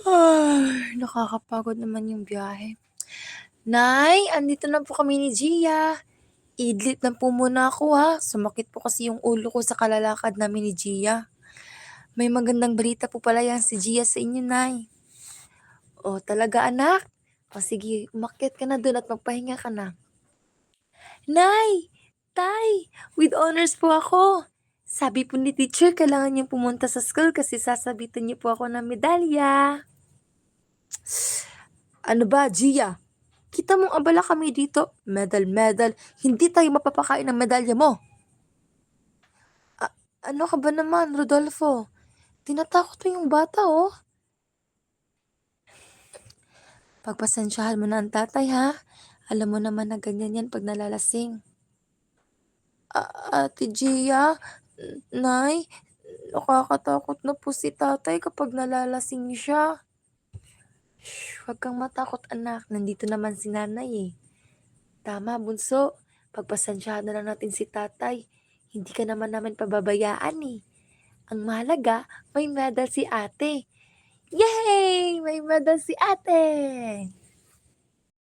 Ay, nakakapagod naman yung biyahe. Nay, andito na po kami ni Gia. Idlit na po muna ako ha. Sumakit po kasi yung ulo ko sa kalalakad namin ni Gia. May magandang balita po pala yan si Gia sa inyo, Nay. O, talaga anak? O sige, umakyat ka na dun at magpahinga ka na. Nay! Tay! With honors po ako! Sabi po ni teacher, kailangan niyong pumunta sa school kasi sasabitan niyo po ako ng medalya. Ano ba, Gia? Kita mong abala kami dito. Medal, medal. Hindi tayo mapapakain ng medalya mo. Ano ka ba naman, Rodolfo? Tinatakot mo yung bata, oh. Pagpasensyahan mo na ang tatay, ha? Alam mo naman na ganyan yan pag nalalasing. Ate Gia, Nay, nakakatakot na po si tatay kapag nalalasing siya. Shh, huwag kang matakot anak, nandito naman si nanay eh. Tama bunso, pagpasensyahan na lang natin si tatay. Hindi ka naman namin pababayaan eh. Ang mahalaga, may medal si ate. Yay! May medal si ate!